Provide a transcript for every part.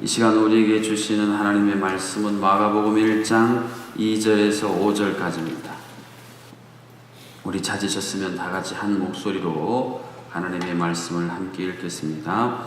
이 시간 우리에게 주시는 하나님의 말씀은 마가복음 1장 2절에서 5절까지입니다. 우리 찾으셨으면 다 같이 한 목소리로 하나님의 말씀을 함께 읽겠습니다.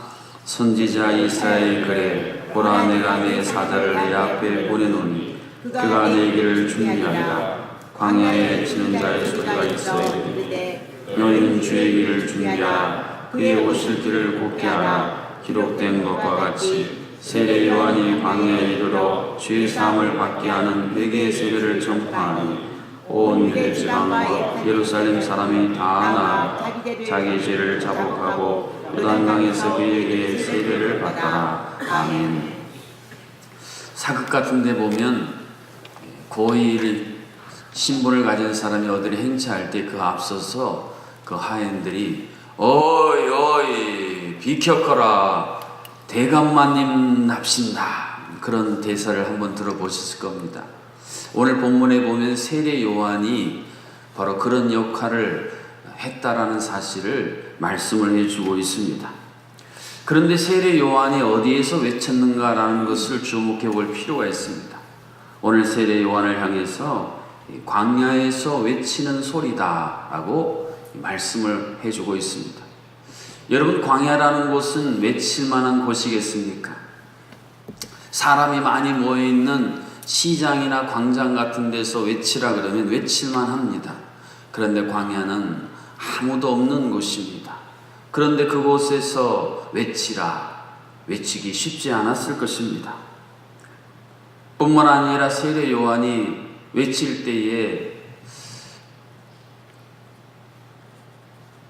선지자 이사야의 글에 보라, 내가 내 사자를 내 앞에 보내노니 그가 내 길을 준비하리라. 광야에 치는 자의 소리가 있어야 이르되 너희는 주의 길을 준비하라. 그의 오실 길을 곧게 하라. 기록된 것과 같이 세례 요한이 광야에 이르러 죄 사함을 받게 하는 회개의 세례를 전파하니 온 유대 지방과 예루살렘 사람이 다 나아 자기 죄를 자복하고 요단강에서 그에게 세례를 받더라. 아멘. 사극 같은 데 보면 고일 신분을 가진 사람이 어디를 행차할 때 그 앞서서 그 하인들이 어이 어이 비켜거라, 대감마님 납신다, 그런 대사를 한번 들어보셨을 겁니다. 오늘 본문에 보면 세례 요한이 바로 그런 역할을 했다라는 사실을 말씀을 해주고 있습니다. 그런데 세례 요한이 어디에서 외쳤는가라는 것을 주목해 볼 필요가 있습니다. 오늘 세례 요한을 향해서 광야에서 외치는 소리다라고 말씀을 해주고 있습니다. 여러분, 광야라는 곳은 외칠 만한 곳이겠습니까? 사람이 많이 모여있는 시장이나 광장 같은 데서 외치라 그러면 외칠만 합니다. 그런데 광야는 아무도 없는 곳입니다. 그런데 그곳에서 외치기 쉽지 않았을 것입니다. 뿐만 아니라 세례 요한이 외칠 때에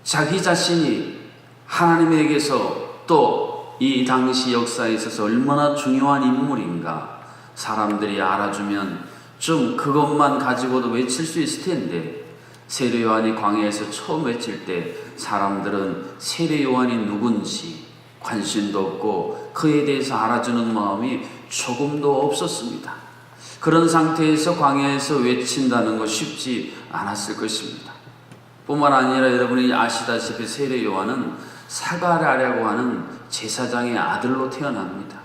자기 자신이 하나님에게서 또 이 당시 역사에 있어서 얼마나 중요한 인물인가 사람들이 알아주면 좀 그것만 가지고도 외칠 수 있을 텐데, 세례 요한이 광야에서 처음 외칠 때 사람들은 세례 요한이 누군지 관심도 없고 그에 대해서 알아주는 마음이 조금도 없었습니다. 그런 상태에서 광야에서 외친다는 것 쉽지 않았을 것입니다. 뿐만 아니라 여러분이 아시다시피 세례 요한은 사가랴라고 하는 제사장의 아들로 태어납니다.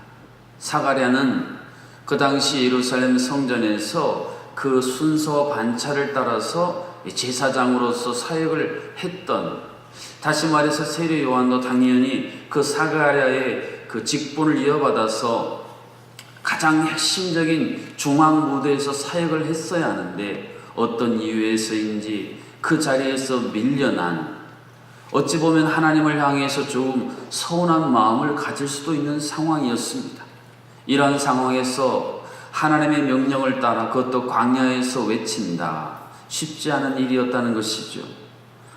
사가랴는 그 당시 예루살렘 성전에서 그 순서와 반차를 따라서 제사장으로서 사역을 했던, 다시 말해서 세례 요한도 당연히 그 사가랴의 그 직분을 이어받아서 가장 핵심적인 중앙 무대에서 사역을 했어야 하는데 어떤 이유에서인지 그 자리에서 밀려난, 어찌 보면 하나님을 향해서 조금 서운한 마음을 가질 수도 있는 상황이었습니다. 이런 상황에서 하나님의 명령을 따라 그것도 광야에서 외친다, 쉽지 않은 일이었다는 것이죠.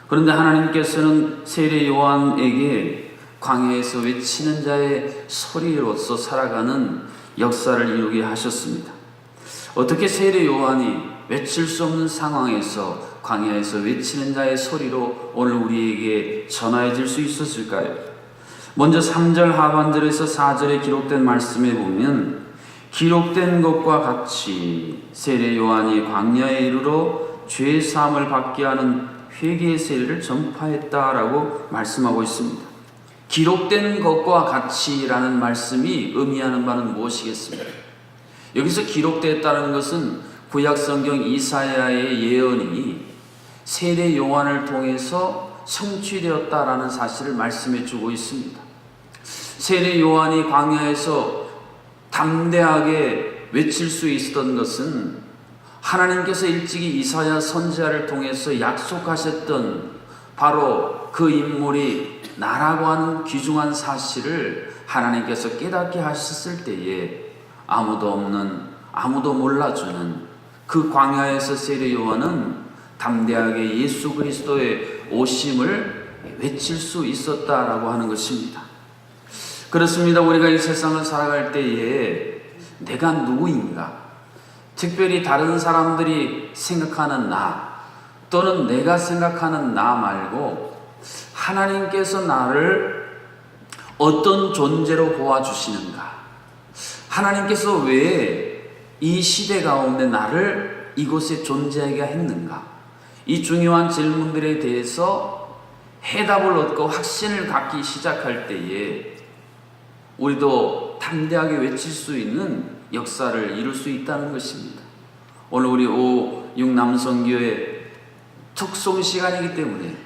그런데 하나님께서는 세례 요한에게 광야에서 외치는 자의 소리로서 살아가는 역사를 이루게 하셨습니다. 어떻게 세례 요한이 외칠 수 없는 상황에서 광야에서 외치는 자의 소리로 오늘 우리에게 전하여 질 수 있었을까요? 먼저 3절 하반절에서 4절에 기록된 말씀에 보면 기록된 것과 같이 세례 요한이 광야에 이르러 죄 사함을 받게 하는 회개의 세례를 전파했다라고 말씀하고 있습니다. 기록된 것과 같이라는 말씀이 의미하는 바는 무엇이겠습니까? 여기서 기록되었다는 것은 구약 성경 이사야의 예언이 세례 요한을 통해서 성취되었다라는 사실을 말씀해 주고 있습니다. 세례 요한이 광야에서 담대하게 외칠 수 있었던 것은 하나님께서 일찍이 이사야 선지자를 통해서 약속하셨던 바로 그 인물이 나라고 하는 귀중한 사실을 하나님께서 깨닫게 하셨을 때에 아무도 없는, 아무도 몰라주는 그 광야에서 세례 요한은 담대하게 예수 그리스도의 오심을 외칠 수 있었다라고 하는 것입니다. 그렇습니다. 우리가 이 세상을 살아갈 때에 내가 누구인가, 특별히 다른 사람들이 생각하는 나 또는 내가 생각하는 나 말고 하나님께서 나를 어떤 존재로 보아주시는가, 하나님께서 왜 이 시대 가운데 나를 이곳에 존재하게 했는가, 이 중요한 질문들에 대해서 해답을 얻고 확신을 갖기 시작할 때에 우리도 담대하게 외칠 수 있는 역사를 이룰 수 있다는 것입니다. 오늘 우리 5.6 남성교회 특송 시간이기 때문에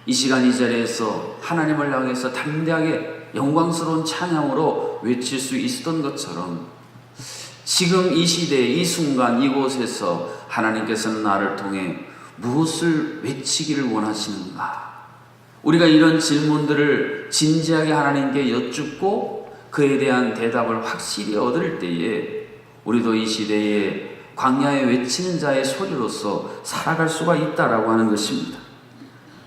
이 시간 이 자리에서 하나님을 향해서 담대하게 영광스러운 찬양으로 외칠 수 있었던 것처럼 지금 이 시대, 이 순간, 이곳에서 하나님께서는 나를 통해 무엇을 외치기를 원하시는가? 우리가 이런 질문들을 진지하게 하나님께 여쭙고 그에 대한 대답을 확실히 얻을 때에 우리도 이 시대에 광야에 외치는 자의 소리로서 살아갈 수가 있다라고 하는 것입니다.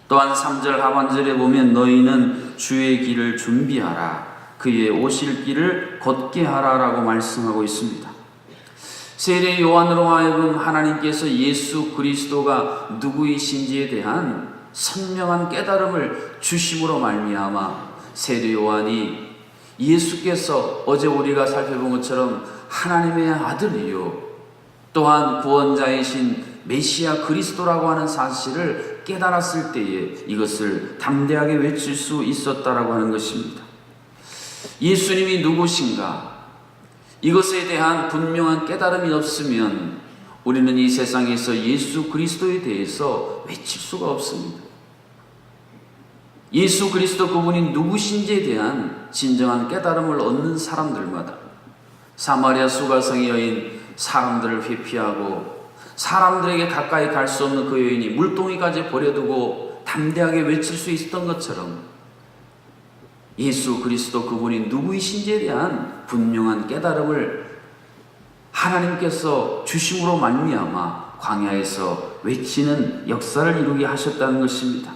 또한 3절 하반절에 보면 너희는 주의 길을 준비하라 그의 오실 길을 걷게 하라라고 말씀하고 있습니다. 세례 요한으로 하여금 하나님께서 예수 그리스도가 누구이신지에 대한 선명한 깨달음을 주심으로 말미암아 세례 요한이 예수께서 어제 우리가 살펴본 것처럼 하나님의 아들이요 또한 구원자이신 메시아 그리스도라고 하는 사실을 깨달았을 때에 이것을 담대하게 외칠 수 있었다라고 하는 것입니다. 예수님이 누구신가? 이것에 대한 분명한 깨달음이 없으면 우리는 이 세상에서 예수 그리스도에 대해서 외칠 수가 없습니다. 예수 그리스도 그분이 누구신지에 대한 진정한 깨달음을 얻는 사람들마다 사마리아 수가성의 여인 사람들을 회피하고 사람들에게 가까이 갈 수 없는 그 여인이 물동이까지 버려두고 담대하게 외칠 수 있었던 것처럼 예수 그리스도 그분이 누구이신지에 대한 분명한 깨달음을 하나님께서 주심으로 말미암아 광야에서 외치는 역사를 이루게 하셨다는 것입니다.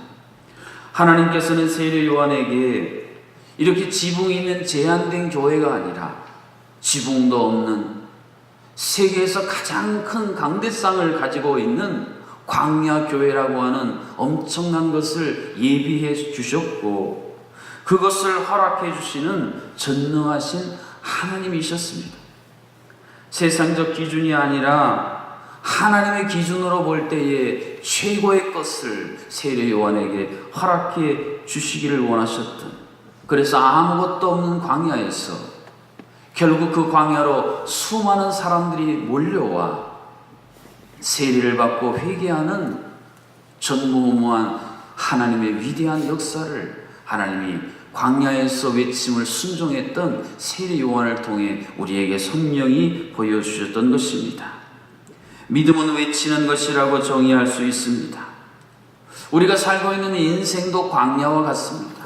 하나님께서는 세례 요한에게 이렇게 지붕이 있는 제한된 교회가 아니라 지붕도 없는 세계에서 가장 큰 강대상을 가지고 있는 광야 교회라고 하는 엄청난 것을 예비해 주셨고 그것을 허락해 주시는 전능하신 하나님이셨습니다. 세상적 기준이 아니라 하나님의 기준으로 볼 때에 최고의 것을 세례 요한에게 허락해 주시기를 원하셨던, 그래서 아무것도 없는 광야에서 결국 그 광야로 수많은 사람들이 몰려와 세례를 받고 회개하는 전무후무한 하나님의 위대한 역사를 하나님이 광야에서 외침을 순종했던 세례 요한을 통해 우리에게 선명히 보여주셨던 것입니다. 믿음은 외치는 것이라고 정의할 수 있습니다. 우리가 살고 있는 인생도 광야와 같습니다.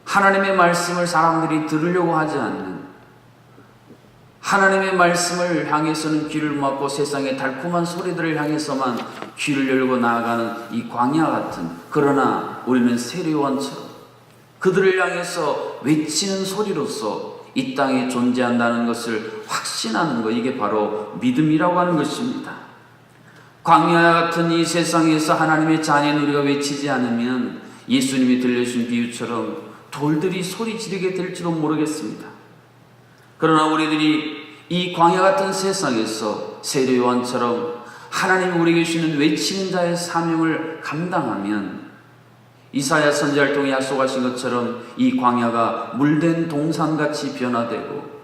하나님의 말씀을 사람들이 들으려고 하지 않는, 하나님의 말씀을 향해서는 귀를 막고 세상의 달콤한 소리들을 향해서만 귀를 열고 나아가는 이 광야 같은, 그러나 우리는 세례 요한처럼 그들을 향해서 외치는 소리로서 이 땅에 존재한다는 것을 확신하는 것, 이게 바로 믿음이라고 하는 것입니다. 광야 같은 이 세상에서 하나님의 자녀인 우리가 외치지 않으면 예수님이 들려주신 비유처럼 돌들이 소리 지르게 될지도 모르겠습니다. 그러나 우리들이 이 광야 같은 세상에서 세례 요한처럼 하나님이 우리에게 주시는 외치는 자의 사명을 감당하면 이사야 선지자를 통해 약속하신 것처럼 이 광야가 물된 동산같이 변화되고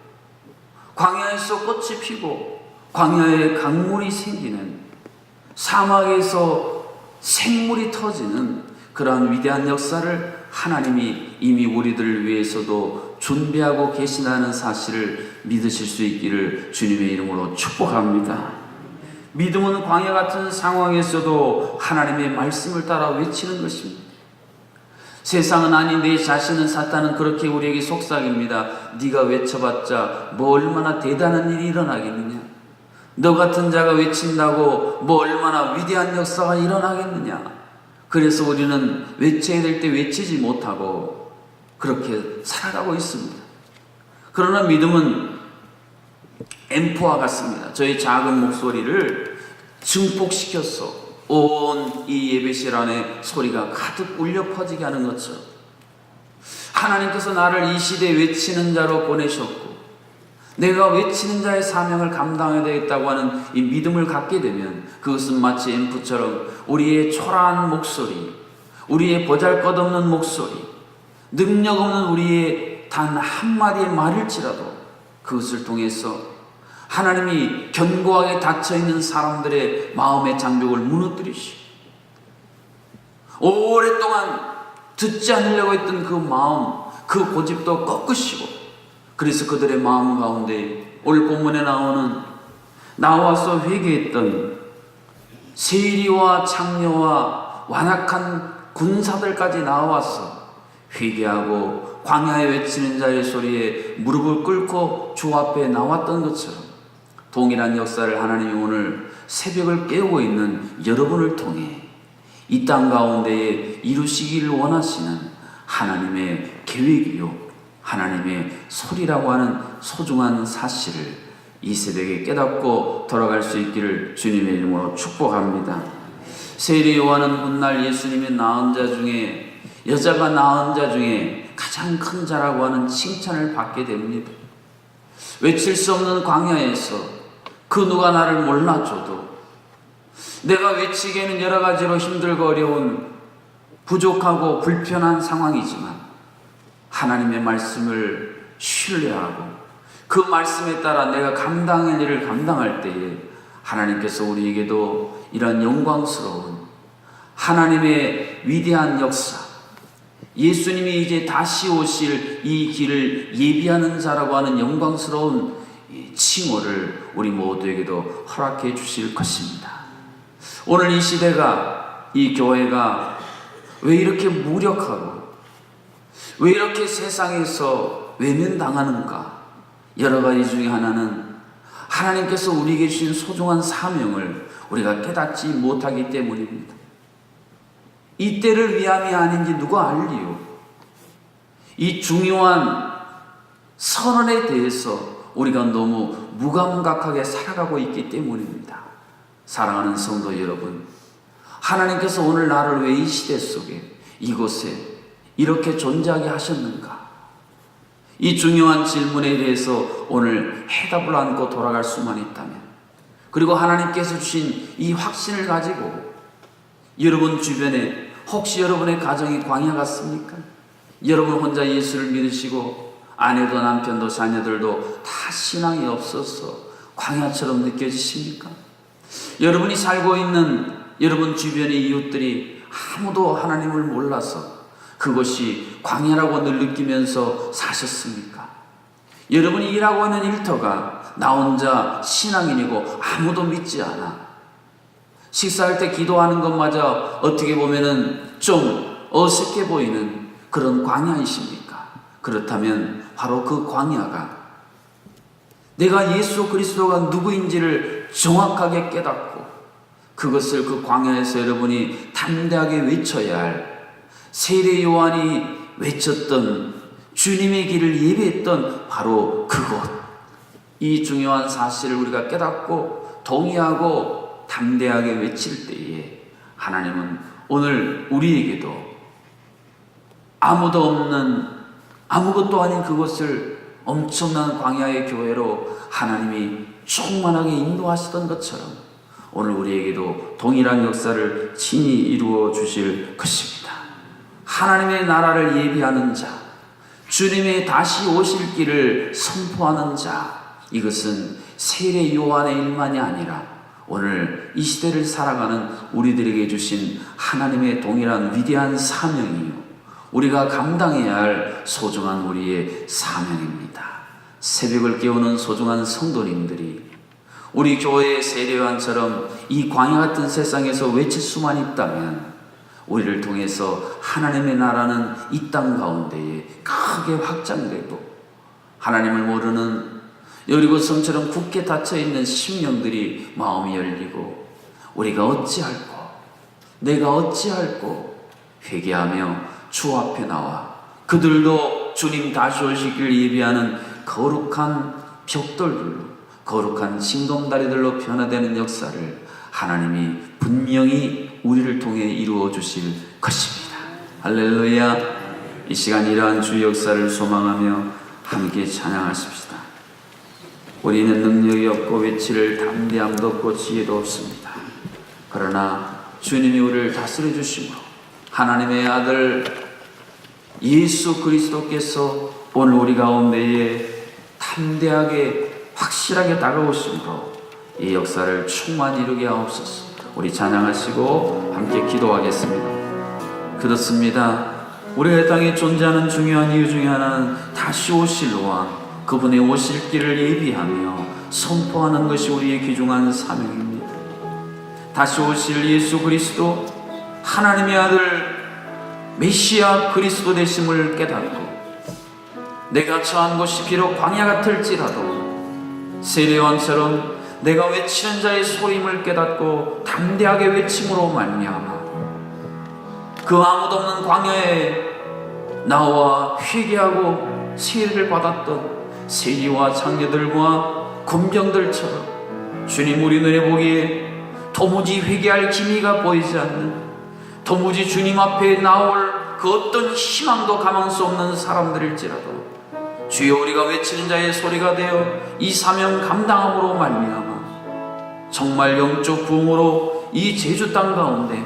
광야에서 꽃이 피고 광야에 강물이 생기는, 사막에서 생물이 터지는 그러한 위대한 역사를 하나님이 이미 우리들을 위해서도 준비하고 계시다는 사실을 믿으실 수 있기를 주님의 이름으로 축복합니다. 믿음은 광야 같은 상황에서도 하나님의 말씀을 따라 외치는 것입니다. 세상은 아닌 내 자신은, 사탄은 그렇게 우리에게 속삭입니다. 네가 외쳐봤자 뭐 얼마나 대단한 일이 일어나겠느냐, 너 같은 자가 외친다고 뭐 얼마나 위대한 역사가 일어나겠느냐. 그래서 우리는 외쳐야 될 때 외치지 못하고 그렇게 살아가고 있습니다. 그러나 믿음은 앰프와 같습니다. 저희 작은 목소리를 증폭시켜서 온 이 예배실 안에 소리가 가득 울려 퍼지게 하는 것처럼 하나님께서 나를 이 시대에 외치는 자로 보내셨고 내가 외치는 자의 사명을 감당해야 되겠다고 하는 이 믿음을 갖게 되면 그것은 마치 앰프처럼 우리의 초라한 목소리, 우리의 보잘것없는 목소리, 능력 없는 우리의 단 한마디의 말일지라도 그것을 통해서 하나님이 견고하게 닫혀있는 사람들의 마음의 장벽을 무너뜨리시고 오랫동안 듣지 않으려고 했던 그 마음, 그 고집도 꺾으시고, 그래서 그들의 마음 가운데 오늘 본문에 나오는 나와서 회개했던 세리와 창녀와 완악한 군사들까지 나와서 회개하고 광야에 외치는 자의 소리에 무릎을 꿇고 주 앞에 나왔던 것처럼 동일한 역사를 하나님이 오늘 새벽을 깨우고 있는 여러분을 통해 이 땅 가운데에 이루시기를 원하시는 하나님의 계획이요, 하나님의 소리라고 하는 소중한 사실을 이 새벽에 깨닫고 돌아갈 수 있기를 주님의 이름으로 축복합니다. 세례 요한은 훗날 예수님이 낳은 자 중에, 여자가 낳은 자 중에 가장 큰 자라고 하는 칭찬을 받게 됩니다. 외칠 수 없는 광야에서 그 누가 나를 몰라줘도 내가 외치기에는 여러 가지로 힘들고 어려운 부족하고 불편한 상황이지만 하나님의 말씀을 신뢰하고 그 말씀에 따라 내가 감당할 일을 감당할 때에 하나님께서 우리에게도 이런 영광스러운 하나님의 위대한 역사, 예수님이 이제 다시 오실 이 길을 예비하는 자라고 하는 영광스러운 칭호를 우리 모두에게도 허락해 주실 것입니다. 오늘 이 시대가, 이 교회가 왜 이렇게 무력하고 왜 이렇게 세상에서 외면당하는가? 여러 가지 중에 하나는 하나님께서 우리에게 주신 소중한 사명을 우리가 깨닫지 못하기 때문입니다. 이 때를 위함이 아닌지 누가 알리요? 이 중요한 선언에 대해서 우리가 너무 무감각하게 살아가고 있기 때문입니다. 사랑하는 성도 여러분, 하나님께서 오늘 나를 왜 이 시대 속에 이곳에 이렇게 존재하게 하셨는가? 이 중요한 질문에 대해서 오늘 해답을 안고 돌아갈 수만 있다면, 그리고 하나님께서 주신 이 확신을 가지고 여러분 주변에 혹시 여러분의 가정이 광야 같습니까? 여러분 혼자 예수를 믿으시고 아내도 남편도 자녀들도 다 신앙이 없어서 광야처럼 느껴지십니까? 여러분이 살고 있는 여러분 주변의 이웃들이 아무도 하나님을 몰라서 그것이 광야라고 늘 느끼면서 사셨습니까? 여러분이 일하고 있는 일터가 나 혼자 신앙인이고 아무도 믿지 않아. 식사할 때 기도하는 것마저 어떻게 보면은 좀 어색해 보이는 그런 광야이십니까? 그렇다면 바로 그 광야가 내가 예수 그리스도가 누구인지를 정확하게 깨닫고 그것을 그 광야에서 여러분이 담대하게 외쳐야 할 세례 요한이 외쳤던 주님의 길을 예배했던 바로 그곳, 이 중요한 사실을 우리가 깨닫고 동의하고 담대하게 외칠 때에 하나님은 오늘 우리에게도 아무도 없는 아무것도 아닌 그것을 엄청난 광야의 교회로 하나님이 충만하게 인도하시던 것처럼 오늘 우리에게도 동일한 역사를 친히 이루어 주실 것입니다. 하나님의 나라를 예비하는 자, 주님의 다시 오실 길을 선포하는 자, 이것은 세례 요한의 일만이 아니라 오늘 이 시대를 살아가는 우리들에게 주신 하나님의 동일한 위대한 사명이요, 우리가 감당해야 할 소중한 우리의 사명입니다. 새벽을 깨우는 소중한 성도님들이 우리 교회의 세례 요한처럼 이 광야 같은 세상에서 외칠 수만 있다면 우리를 통해서 하나님의 나라는 이 땅 가운데에 크게 확장되고 하나님을 모르는 여리고 성처럼 굳게 닫혀있는 심령들이 마음이 열리고 우리가 어찌할꼬 내가 어찌할꼬 회개하며 주 앞에 나와 그들도 주님 다시 오시길 예비하는 거룩한 벽돌들로 거룩한 징검다리들로 변화되는 역사를 하나님이 분명히 우리를 통해 이루어 주실 것입니다. 할렐루야. 이 시간 이러한 주의 역사를 소망하며 함께 찬양하십시다. 우리는 능력이 없고 외칠 담대함도 없고 지혜도 없습니다. 그러나 주님이 우리를 다스려 주심으로 하나님의 아들 예수 그리스도께서 오늘 우리 가운데에 담대하게 확실하게 다가오심으로 이 역사를 충만히 이루게 하옵소서. 우리 찬양하시고 함께 기도하겠습니다. 그렇습니다. 우리가 이 땅에 존재하는 중요한 이유 중에 하나는 다시 오실 왕, 그분의 오실 길을 예비하며 선포하는 것이 우리의 귀중한 사명입니다. 다시 오실 예수 그리스도, 하나님의 아들 메시아 그리스도 되심을 깨닫고 내가 처한 곳이 비록 광야 같을지라도 세례요한처럼 내가 외치는 자의 소림을 깨닫고 담대하게 외침으로 말미암아 그 아무도 없는 광야에 나와 회개하고 세례를 받았던 세리와 장녀들과 군병들처럼 주님 우리 눈에 보기에 도무지 회개할 기미가 보이지 않는, 도무지 주님 앞에 나올 그 어떤 희망도 가망 수 없는 사람들일지라도 주여 우리가 외치는 자의 소리가 되어 이 사명 감당함으로 말미암아 정말 영적 부흥으로 이 제주 땅 가운데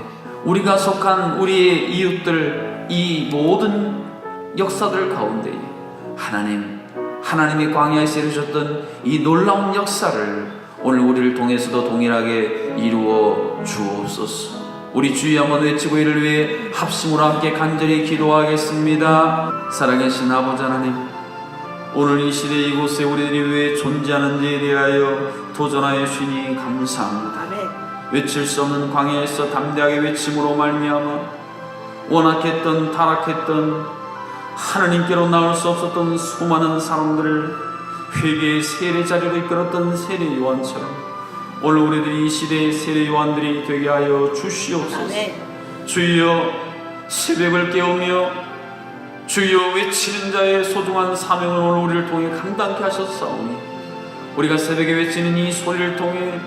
우리가 속한 우리의 이웃들, 이 모든 역사들 가운데 하나님이 광야에서 이루셨던 이 놀라운 역사를 오늘 우리를 통해서도 동일하게 이루어 주옵소서. 우리 주여 한번 외치고 이를 위해 합심으로 함께 간절히 기도하겠습니다. 살아계신 아버지 하나님, 오늘 이 시대 이곳에 우리들이 왜 존재하는지에 대하여 도전하여 주니 감사합니다. 외칠 수 없는 광야에서 담대하게 외침으로 말미암아 원악했던 타락했던 하나님께로 나올 수 없었던 수많은 사람들을 회개의 세례 자리로 이끌었던 세례 요한처럼 오늘 우리들이 이 시대의 세례 요한들이 되게 하여 주시옵소서. 주여 새벽을 깨우며 주여 외치는 자의 소중한 사명을 오늘 우리를 통해 감당케 하셨사오니 우리가 새벽에 외치는 이 소리를 통해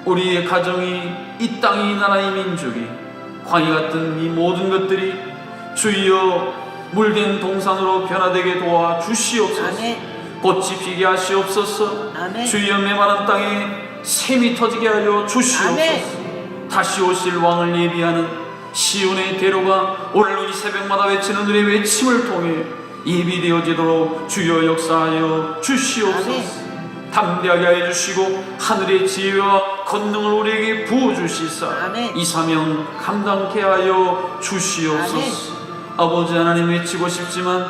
우리의 가정이, 이 땅이, 이 나라, 이 민족이 광야 같은 이 모든 것들이 주여 물된 동산으로 변화되게 도와 주시옵소서. 꽃이 피게 하시옵소서. 주여 메마른 땅에 샘이 터지게 하여 주시옵소서. 다시 오실 왕을 예비하는 시온의 대로가 오늘 우리 새벽마다 외치는 우리의 외침을 통해 예비되어지도록 주여 역사하여 주시옵소서. 담대하게 하여 주시고 하늘의 지혜와 권능을 우리에게 부어주시사 이 사명 감당케 하여 주시옵소서. 아버지 하나님, 외치고 싶지만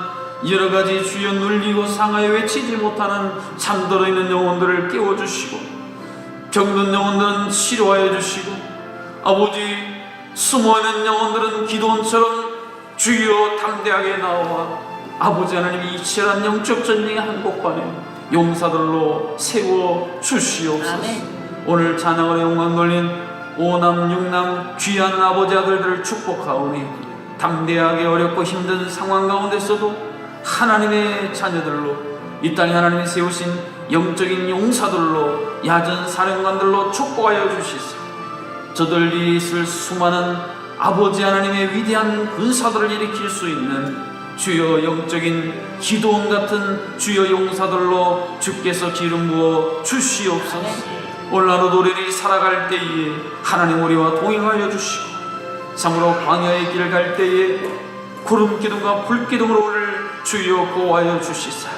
여러가지 주여 눌리고 상하여 외치지 못하는 잠들어 있는 영혼들을 깨워주시고 병든 영혼들은 치료하여 주시고 아버지 숨어있는 영혼들은 기도원처럼 주여 담대하게 나와 아버지 하나님 이 치열한 영적 전쟁의 한복판에 용사들로 세워 주시옵소서. 오늘 찬양으로 영광 돌린 오남 육남 귀한 아버지 아들들을 축복하오니 담대하게 어렵고 힘든 상황 가운데서도 하나님의 자녀들로 이 땅에 하나님이 세우신 영적인 용사들로 야전 사령관들로 축복하여 주시사 저들이 있을 수많은 아버지 하나님의 위대한 군사들을 일으킬 수 있는 주여 영적인 기도원 같은 주여 용사들로 주께서 기름 부어 주시옵소서. 오늘 하루도 우리들이 살아갈 때에 하나님 우리와 동행하여 주시고 참으로 광야의 길을 갈 때에 구름 기둥과 불 기둥으로 우리를 주여 보호하여 주시사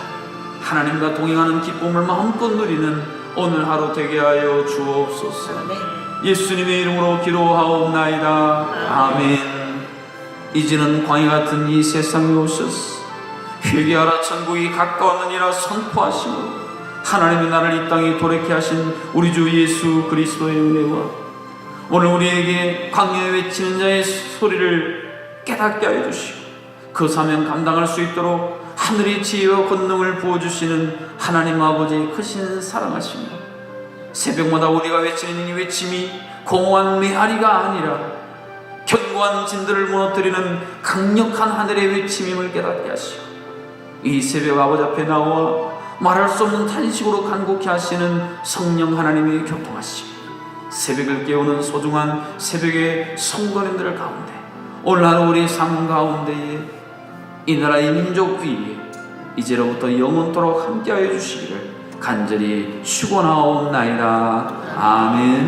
하나님과 동행하는 기쁨을 마음껏 누리는 오늘 하루 되게 하여 주옵소서. 예수님의 이름으로 기도하옵나이다. 아멘. 이제는 광야 같은 이 세상에 오셔서 회개하라 천국이 가까웠느니라 선포하심으로 하나님이 나를 이 땅에 도래케 하신 우리 주 예수 그리스도의 은혜와 오늘 우리에게 광야에 외치는 자의 소리를 깨닫게 하여 주시고 그 사명 감당할 수 있도록 하늘의 지혜와 권능을 부어주시는 하나님 아버지의 크신 사랑하심과 새벽마다 우리가 외치는 이 외침이 공허한 메아리가 아니라 견고한 진들을 무너뜨리는 강력한 하늘의 외침임을 깨닫게 하시고 이 새벽 아버지 앞에 나와 말할 수 없는 탄식으로 간곡히 하시는 성령 하나님의 교통하심 새벽을 깨우는 소중한 새벽의 성도님들 가운데 오늘 하루 우리의 삶 가운데에 이 나라의 민족 위에 이제로부터 영원토록 함께하여 주시기를 간절히 축원하옵나이다. 아멘.